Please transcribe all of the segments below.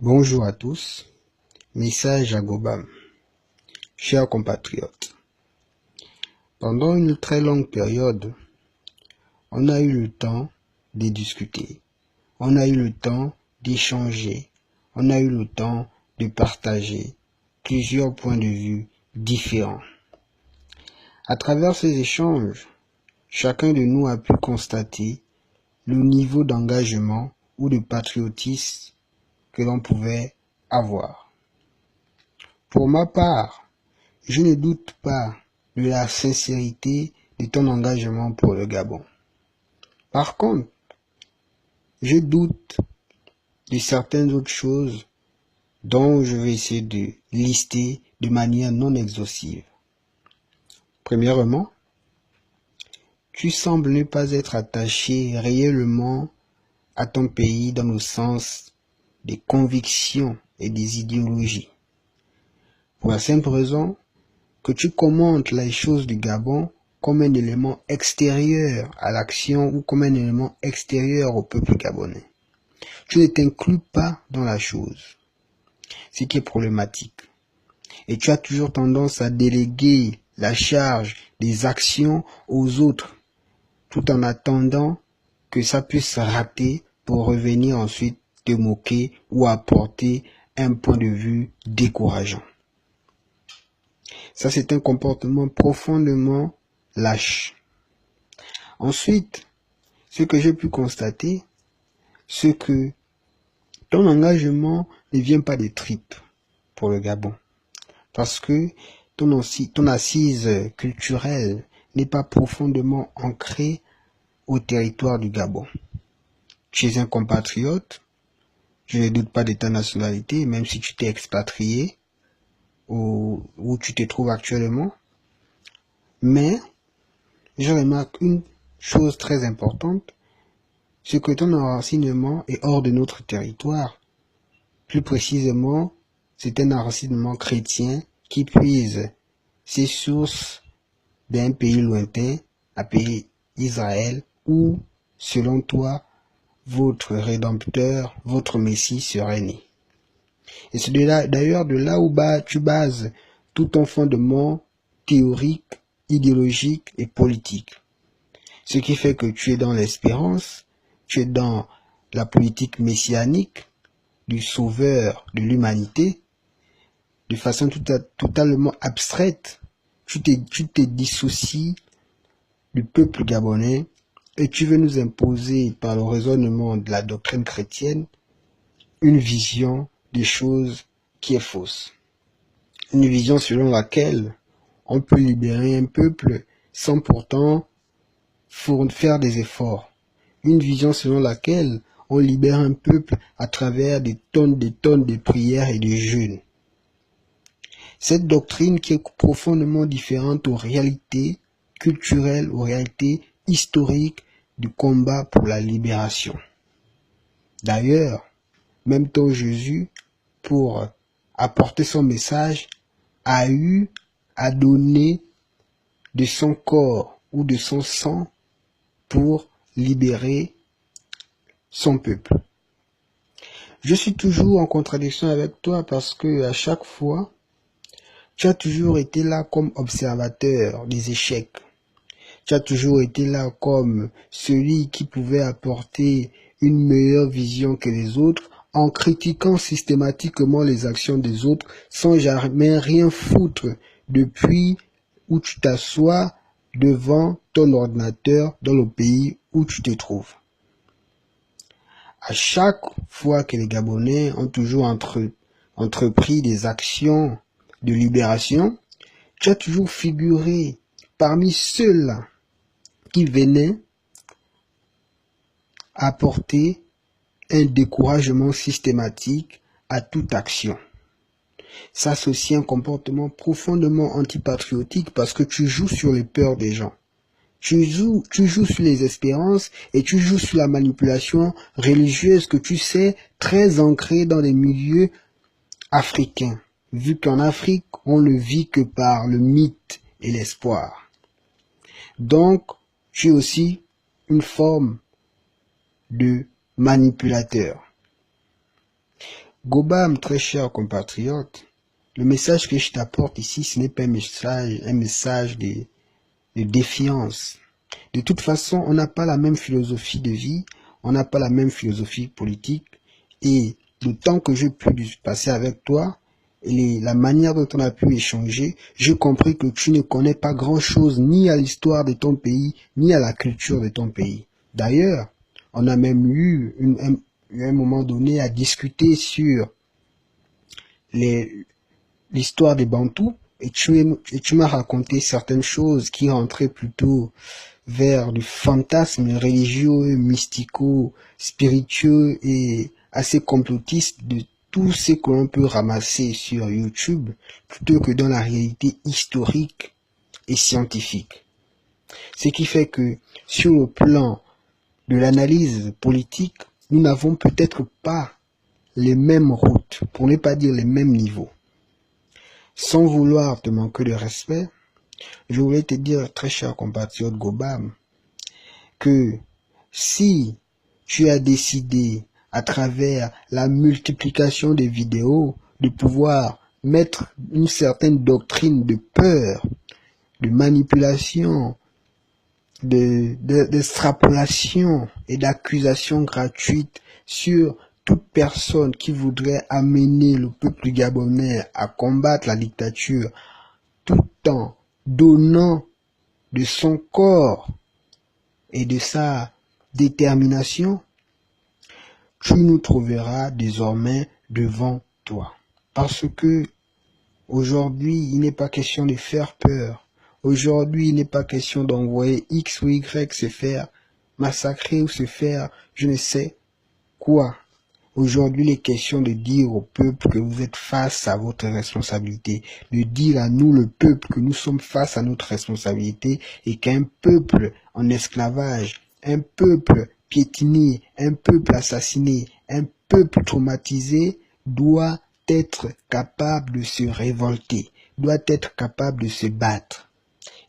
Bonjour à tous, message à Gobam. Chers compatriotes, pendant une très longue période, on a eu le temps de discuter, on a eu le temps d'échanger, on a eu le temps de partager plusieurs points de vue différents. À travers ces échanges, chacun de nous a pu constater le niveau d'engagement ou de patriotisme que l'on pouvait avoir. Pour ma part, je ne doute pas de la sincérité de ton engagement pour le Gabon. Par contre, je doute de certaines autres choses dont je vais essayer de lister de manière non exhaustive. Premièrement, tu sembles ne pas être attaché réellement à ton pays dans le sens des convictions et des idéologies. Pour la simple raison que tu commentes les choses du Gabon comme un élément extérieur à l'action ou comme un élément extérieur au peuple gabonais. Tu ne t'inclus pas dans la chose, ce qui est problématique. Et tu as toujours tendance à déléguer la charge des actions aux autres, tout en attendant que ça puisse rater pour revenir ensuite te moquer ou apporter un point de vue décourageant. Ça, c'est un comportement profondément lâche. Ensuite, ce que j'ai pu constater, c'est que ton engagement ne vient pas des tripes pour le Gabon. Parce que ton assise culturelle n'est pas profondément ancrée au territoire du Gabon. Tu es un compatriote, je ne doute pas de ta nationalité, même si tu t'es expatrié où tu te trouves actuellement. Mais je remarque une chose très importante, c'est que ton enracinement est hors de notre territoire. Plus précisément, c'est un enracinement chrétien qui puise ses sources d'un pays lointain, appelé Israël, où, selon toi, votre Rédempteur, votre Messie serait né. Et c'est d'ailleurs de là où tu bases tout ton fondement théorique, idéologique et politique. Ce qui fait que tu es dans l'espérance, tu es dans la politique messianique du sauveur de l'humanité, de façon totalement abstraite. Tu te dissocies du peuple gabonais et tu veux nous imposer par le raisonnement de la doctrine chrétienne une vision des choses qui est fausse. Une vision selon laquelle on peut libérer un peuple sans pourtant faire des efforts. Une vision selon laquelle on libère un peuple à travers des tonnes de prières et de jeûnes. Cette doctrine qui est profondément différente aux réalités culturelles, aux réalités historiques du combat pour la libération. D'ailleurs, même ton Jésus, pour apporter son message, a eu à donner de son corps ou de son sang pour libérer son peuple. Je suis toujours en contradiction avec toi parce que à chaque fois, tu as toujours été là comme observateur des échecs. Tu as toujours été là comme celui qui pouvait apporter une meilleure vision que les autres en critiquant systématiquement les actions des autres sans jamais rien foutre depuis où tu t'assois devant ton ordinateur dans le pays où tu te trouves. À chaque fois que les Gabonais ont toujours entrepris des actions de libération, tu as toujours figuré parmi ceux-là qui venaient apporter un découragement systématique à toute action. Ça, c'est aussi un comportement profondément antipatriotique parce que tu joues sur les peurs des gens. Tu joues sur les espérances et tu joues sur la manipulation religieuse que tu sais très ancrée dans les milieux africains. Vu qu'en Afrique, on ne vit que par le mythe et l'espoir. Donc, tu es aussi une forme de manipulateur. Gobam, très cher compatriote, le message que je t'apporte ici, ce n'est pas un message de défiance. De toute façon, on n'a pas la même philosophie de vie, on n'a pas la même philosophie politique, et le temps que j'ai pu passer avec toi, et la manière dont on a pu échanger, j'ai compris que tu ne connais pas grand-chose ni à l'histoire de ton pays, ni à la culture de ton pays. D'ailleurs, on a même eu un moment donné à discuter sur l'histoire des Bantous, et tu m'as raconté certaines choses qui rentraient plutôt vers du fantasme religieux, mystico, spiritueux et assez complotiste de tout ce que l'on peut ramasser sur YouTube, plutôt que dans la réalité historique et scientifique. Ce qui fait que sur le plan de l'analyse politique, nous n'avons peut-être pas les mêmes routes, pour ne pas dire les mêmes niveaux. Sans vouloir te manquer de respect, je voulais te dire, très cher compatriote Gobam, que si tu as décidé, à travers la multiplication des vidéos, de pouvoir mettre une certaine doctrine de peur, de manipulation, d'extrapolation et d'accusation gratuite sur toute personne qui voudrait amener le peuple gabonais à combattre la dictature, tout en donnant de son corps et de sa détermination, tu nous trouveras désormais devant toi. Parce que aujourd'hui, il n'est pas question de faire peur. Aujourd'hui, il n'est pas question d'envoyer X ou Y se faire massacrer ou se faire je ne sais quoi. Aujourd'hui, il est question de dire au peuple que vous êtes face à votre responsabilité, de dire à nous, le peuple, que nous sommes face à notre responsabilité et qu'un peuple en esclavage, un peuple piétiné, un peuple assassiné, un peuple traumatisé doit être capable de se révolter, doit être capable de se battre.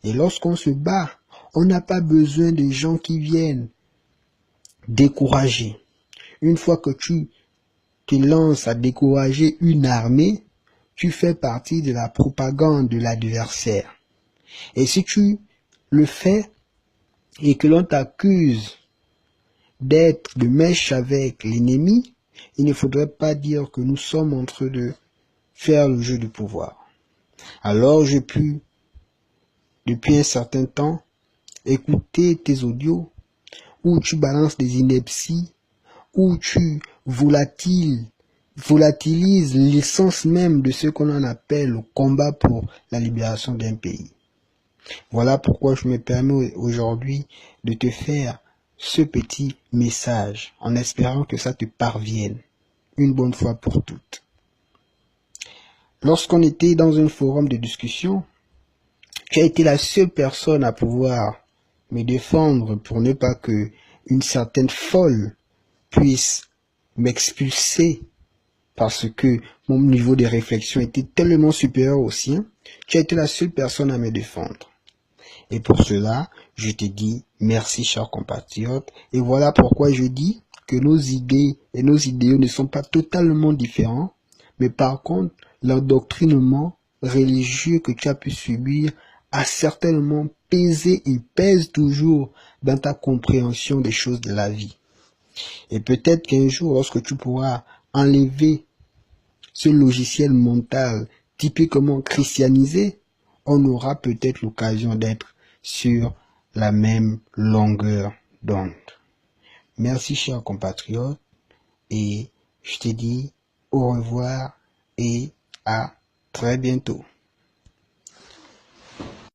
Et lorsqu'on se bat, on n'a pas besoin de gens qui viennent décourager. Une fois que tu te lances à décourager une armée, tu fais partie de la propagande de l'adversaire. Et si tu le fais et que l'on t'accuse d'être de mèche avec l'ennemi, il ne faudrait pas dire que nous sommes en train de faire le jeu du pouvoir. Alors j'ai pu, depuis un certain temps, écouter tes audios où tu balances des inepties, où tu volatilises l'essence même de ce qu'on appelle le combat pour la libération d'un pays. Voilà pourquoi je me permets aujourd'hui de te faire ce petit message en espérant que ça te parvienne une bonne fois pour toutes. Lorsqu'on était dans un forum de discussion, tu as été la seule personne à pouvoir me défendre pour ne pas que une certaine folle puisse m'expulser parce que mon niveau de réflexion était tellement supérieur au sien. Tu as été la seule personne à me défendre. Et pour cela, je te dis merci, cher compatriote. Et voilà pourquoi je dis que nos idées et nos idéaux ne sont pas totalement différents, mais par contre, l'endoctrinement religieux que tu as pu subir a certainement pesé et pèse toujours dans ta compréhension des choses de la vie. Et peut-être qu'un jour, lorsque tu pourras enlever ce logiciel mental typiquement christianisé, on aura peut-être l'occasion d'être sur la même longueur d'onde. Merci, chers compatriotes, et je te dis au revoir et à très bientôt.